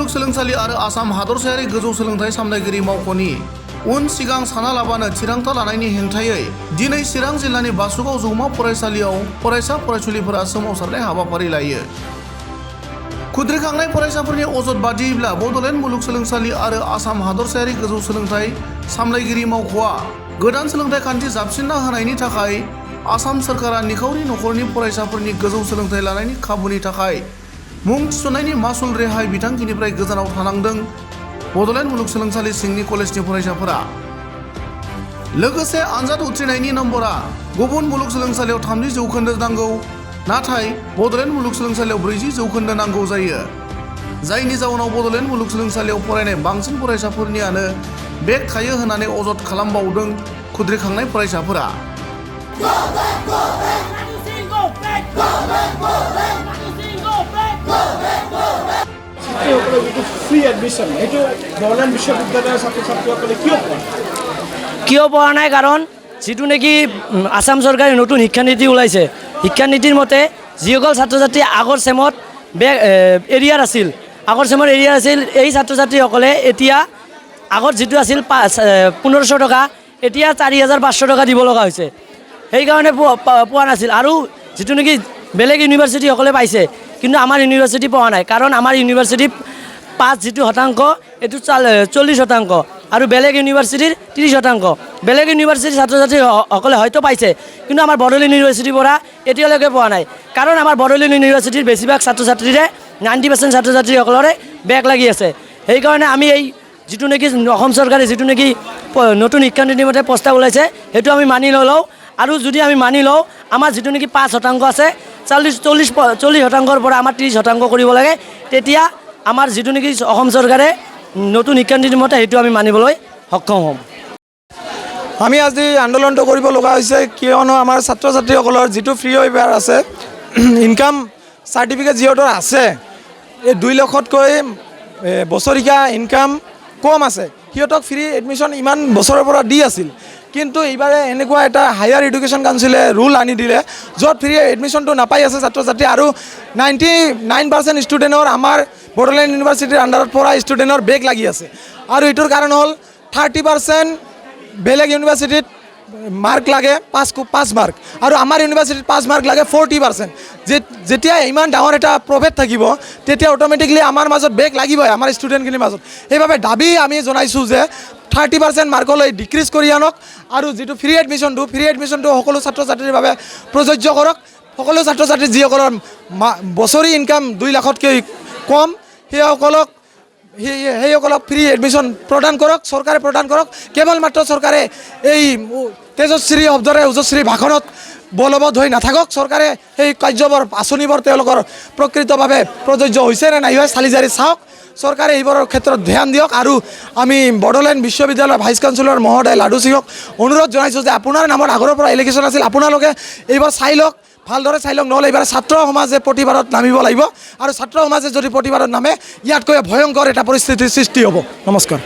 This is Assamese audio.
मुलुगसोलोंसालि आरो आसाम हादरसायारि गोजौ सोलोंथाइ सामलायगिरि मावख'नि उन सिगां सानालाबानो थिरांथा लानायनि हेंथायै दिनै चिरां जिल्लानि बासुगाव जौमा फरायसालियाव फरायसा फरायसुलिफोरा सोमावसारनाय हाबाफारि लायो। खुद्रिखांनाय फरायसाफोरनि अजद बादियैब्ला बड'लेण्ड मुलुगसोलोंसालि आरो आसाम हादरसायारि गोजौ सोलोंथाइ सामलायगिरि मावख'आ गोदान सोलोंथाइ खान्थि जाबसिनना होनायनि थाखाय आसाम सोरखारा निखावरि नखरनि फरायसाफोरनि गोजौ सोलोंथाइ लानायनि खाबुनि थाखाय मुं थिसननायनि मासुल रेहाय बिथांखिनिफ्राय गोजानाव थानांदों बड'लेण्ड मुलुगसोलोंसालि सिंनि कलेजनि फरायसाफोरा। लोगोसे आनजाद उथ्रिनायनि नम्बरा गुबुन मुलुगसोलोंसालियाव 30 जौखोन्दो नांगौ, नाथाय बड'लेण्ड मुलुगसोलोंसालियाव 40 जौखोन्दो नांगौ जायो। जायनि जाउनाव बड'लेण्ड मुलुगसोलोंसालियाव फरायनाय बांसिन फरायसाफोरनियानो बेक थायो होननानै अजद खालामबावदों खुद्रिखांनाय फरायसाफोरा। কিয় পোৱা নাই কাৰণ যিটো নেকি আসাম চৰকাৰে নতুন শিক্ষানীতি ওলাইছে, শিক্ষানীতিৰ মতে যিসকল ছাত্ৰ ছাত্ৰী আগৰ চেমত এৰিয়াৰ আছিল এই ছাত্ৰ ছাত্ৰীসকলে এতিয়া আগত যিটো আছিল 1500 টকা এতিয়া 4500 টকা দিব লগা হৈছে। সেইকাৰণে পোৱা নাছিল। আৰু যিটো নেকি বেলেগ ইউনিভাৰ্চিটিসকলে পাইছে, কিন্তু আমাৰ ইউনিভাৰ্চিটি পোৱা নাই। কাৰণ আমাৰ ইউনিভাৰ্চিটি 5 যিটো শতাংশ এইটো 40%, আৰু বেলেগ ইউনিভাৰ্চিটিৰ 30%। বেলেগ ইউনিভাৰ্চিটিৰ ছাত্ৰ ছাত্ৰীসকলে হয়তো পাইছে, কিন্তু আমাৰ বড়োলেণ্ড ইউনিভাৰ্চিটিৰ পৰা এতিয়ালৈকে পোৱা নাই। কাৰণ আমাৰ বড়োলেণ্ড ইউনিভাৰ্চিটিৰ বেছিভাগ ছাত্ৰ ছাত্ৰীৰে 90% ছাত্ৰ ছাত্ৰীসকলৰে বেক লাগি আছে। সেইকাৰণে আমি এই যিটো নেকি অসম চৰকাৰে যিটো নেকি নতুন শিক্ষানীতিৰ মতে প্ৰস্তাৱ ওলাইছে সেইটো আমি মানি নলওঁ। আৰু যদি আমি মানি লওঁ, আমাৰ যিটো নেকি 5% আছে 40%ৰ পৰা আমাৰ 30% কৰিব লাগে, তেতিয়া আমাৰ যিটো নেকি অসম চৰকাৰে নতুন শিক্ষানীতিৰ মতে সেইটো আমি মানিবলৈ সক্ষম হ'ম। আমি আজি আন্দোলনটো কৰিব লগা হৈছে কিয়নো আমাৰ ছাত্ৰ ছাত্ৰীসকলৰ যিটো ফ্ৰী ৱেইভাৰ আছে, ইনকাম চাৰ্টিফিকেট যিহেতু আছে, এই 2 লাখতকৈ বছৰীয়া ইনকাম কম আছে, সিহঁতক ফ্ৰী এডমিশ্যন ইমান বছৰৰ পৰা দি আছিল। কিন্তু এইবাৰে এনেকুৱা এটা হায়াৰ এডুকেশ্যন কাউন্সিলে ৰুল আনি দিলে য'ত ফ্ৰী এডমিশ্যনটো নাপাই আছে ছাত্ৰ ছাত্ৰী। আৰু 99% ষ্টুডেণ্টৰ আমাৰ বড়োলেণ্ড ইউনিভাৰ্চিটিৰ আণ্ডাৰত পঢ়া ষ্টুডেণ্টৰ বেক লাগি আছে। আৰু এইটোৰ কাৰণ হ'ল 30% বেলেগ ইউনিভাৰ্চিটিত মাৰ্ক লাগে 5 মাৰ্ক, আৰু আমাৰ ইউনিভাৰ্চিটিত 5 মাৰ্ক লাগে 40%। যেতিয়া ইমান ডাঙৰ এটা প্ৰভেদ থাকিব, তেতিয়া অট'মেটিকলি আমাৰ মাজত বেক লাগিবই, আমাৰ ষ্টুডেণ্টখিনিৰ মাজত। সেইবাবে দাবী আমি জনাইছোঁ যে 30% মাৰ্কলৈ ডিক্ৰিজ কৰি আনক, আৰু যিটো ফ্ৰী এডমিশ্যনটো সকলো ছাত্ৰ ছাত্ৰীৰ বাবে প্ৰযোজ্য কৰক। সকলো ছাত্ৰ ছাত্ৰী যিসকলৰ বছৰি ইনকাম 2 লাখতকৈ কম, সেইসকলক ফ্ৰী এডমিশ্যন প্ৰদান কৰক, চৰকাৰে প্ৰদান কৰক। কেৱল মাত্ৰ চৰকাৰে এই তেজশ্ৰী শব্দৰে ওজশ্ৰী ভাষণত বলবৎ হৈ নাথাকক। চৰকাৰে সেই কাৰ্যবোৰ আঁচনিবোৰ তেওঁলোকৰ প্ৰকৃতভাৱে প্ৰযোজ্য হৈছে নে নাই চালি জাৰি চাওক। চৰকাৰে এইবোৰৰ ক্ষেত্ৰত ধ্যান দিয়ক। আৰু আমি বড়োলেণ্ড বিশ্ববিদ্যালয়ৰ ভাইচ চেঞ্চেলৰ মহোদয় লাডু সিঙক অনুৰোধ জনাইছোঁ যে আপোনাৰ নামত আগৰৰ পৰা এলিগেশ্যন আছিল, আপোনালোকে এইবাৰ চাই লওক, ভালদৰে চাই লওক, নহ'লে এইবাৰ ছাত্ৰ সমাজে প্ৰতিবাদত নামিব লাগিব। আৰু ছাত্ৰ সমাজে যদি প্ৰতিবাদত নামে, ইয়াতকৈ ভয়ংকৰ এটা পৰিস্থিতিৰ সৃষ্টি হ'ব। নমস্কাৰ।